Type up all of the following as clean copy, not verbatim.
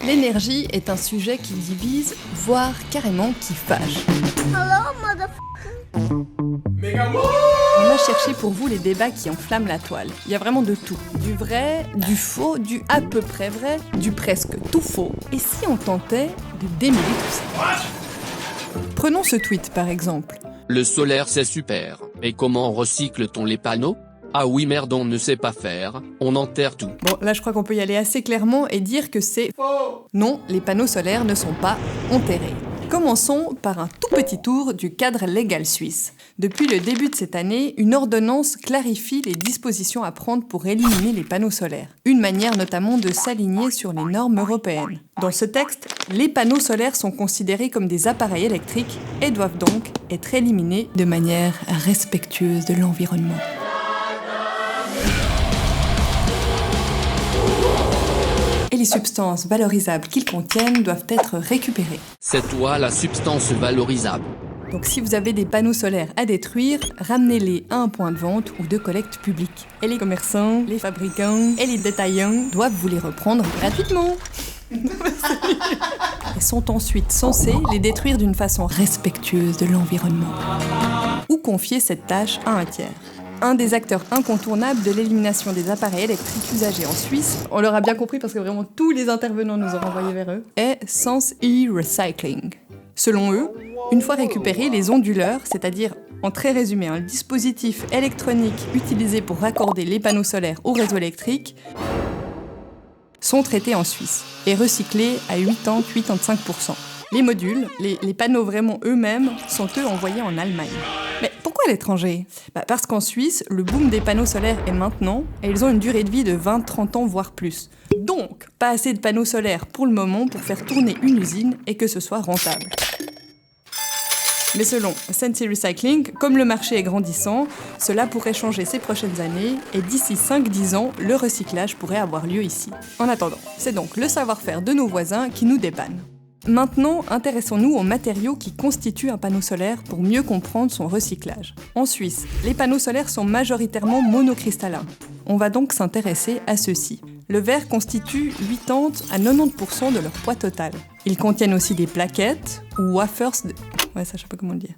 L'énergie est un sujet qui divise, voire carrément qui fâche. On a cherché pour vous les débats qui enflamment la toile. Il y a vraiment de tout. Du vrai, du faux, du à peu près vrai, du presque tout faux. Et si on tentait de démêler tout ça? Prenons ce tweet par exemple. Le solaire c'est super, et comment recycle-t-on les panneaux? Ah oui merde on ne sait pas faire, on enterre tout. Bon, là je crois qu'on peut y aller assez clairement et dire que c'est faux. Non, les panneaux solaires ne sont pas enterrés. Commençons par un tout petit tour du cadre légal suisse. Depuis le début de cette année, une ordonnance clarifie les dispositions à prendre pour éliminer les panneaux solaires. Une manière notamment de s'aligner sur les normes européennes. Dans ce texte, les panneaux solaires sont considérés comme des appareils électriques et doivent donc être éliminés de manière respectueuse de l'environnement. Et les substances valorisables qu'ils contiennent doivent être récupérées. C'est toi la substance valorisable. Donc si vous avez des panneaux solaires à détruire, ramenez-les à un point de vente ou de collecte publique. Et les commerçants, les fabricants et les détaillants doivent vous les reprendre gratuitement. Et sont ensuite censés les détruire d'une façon respectueuse de l'environnement. Ou confier cette tâche à un tiers. Un des acteurs incontournables de l'élimination des appareils électriques usagés en Suisse, on l'aura bien compris parce que vraiment tous les intervenants nous ont renvoyés vers eux, est Sense E-Recycling. Selon eux, une fois récupérés, les onduleurs, c'est-à-dire, en très résumé, un dispositif électronique utilisé pour raccorder les panneaux solaires au réseau électrique, sont traités en Suisse et recyclés à 80-85%. Les modules, les panneaux vraiment eux-mêmes, sont eux envoyés en Allemagne. Mais pourquoi à l'étranger ? Parce qu'en Suisse, le boom des panneaux solaires est maintenant et ils ont une durée de vie de 20-30 ans voire plus. Donc, pas assez de panneaux solaires pour le moment pour faire tourner une usine et que ce soit rentable. Mais selon Sensi Recycling, comme le marché est grandissant, cela pourrait changer ces prochaines années et d'ici 5-10 ans, le recyclage pourrait avoir lieu ici. En attendant, c'est donc le savoir-faire de nos voisins qui nous dépanne. Maintenant, intéressons-nous aux matériaux qui constituent un panneau solaire pour mieux comprendre son recyclage. En Suisse, les panneaux solaires sont majoritairement monocristallins. On va donc s'intéresser à ceux-ci. Le verre constitue 80-90% de leur poids total. Ils contiennent aussi des plaquettes ou wafers je sais pas comment le dire.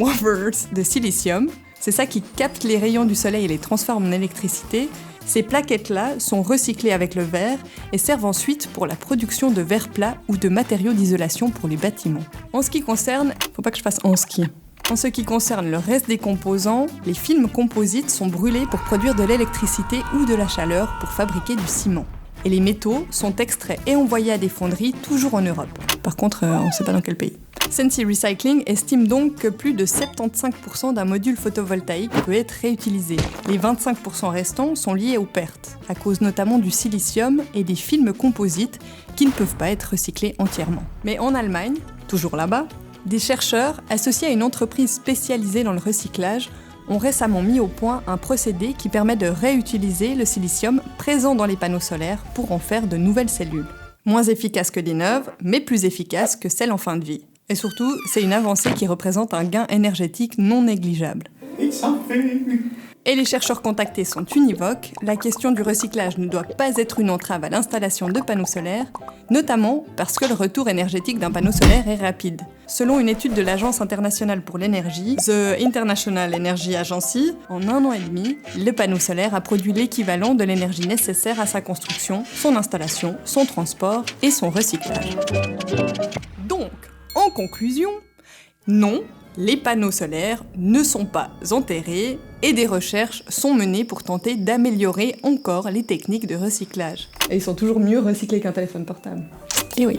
Wafers de silicium. C'est ça qui capte les rayons du soleil et les transforme en électricité. Ces plaquettes-là sont recyclées avec le verre et servent ensuite pour la production de verres plats ou de matériaux d'isolation pour les bâtiments. En ce qui concerne... Faut pas que je fasse en ski. En ce qui concerne le reste des composants, les films composites sont brûlés pour produire de l'électricité ou de la chaleur pour fabriquer du ciment. Et les métaux sont extraits et envoyés à des fonderies toujours en Europe. Par contre, on ne sait pas dans quel pays. Sensi Recycling estime donc que plus de 75% d'un module photovoltaïque peut être réutilisé. Les 25% restants sont liés aux pertes, à cause notamment du silicium et des films composites qui ne peuvent pas être recyclés entièrement. Mais en Allemagne, toujours là-bas, des chercheurs associés à une entreprise spécialisée dans le recyclage ont récemment mis au point un procédé qui permet de réutiliser le silicium présent dans les panneaux solaires pour en faire de nouvelles cellules. Moins efficace que les neuves, mais plus efficace que celles en fin de vie. Et surtout, c'est une avancée qui représente un gain énergétique non négligeable. Et les chercheurs contactés sont univoques, la question du recyclage ne doit pas être une entrave à l'installation de panneaux solaires, notamment parce que le retour énergétique d'un panneau solaire est rapide. Selon une étude de l'Agence internationale pour l'énergie, The International Energy Agency, en 1 an et demi, le panneau solaire a produit l'équivalent de l'énergie nécessaire à sa construction, son installation, son transport et son recyclage. Donc, en conclusion, non, les panneaux solaires ne sont pas enterrés et des recherches sont menées pour tenter d'améliorer encore les techniques de recyclage. Et ils sont toujours mieux recyclés qu'un téléphone portable. Et oui.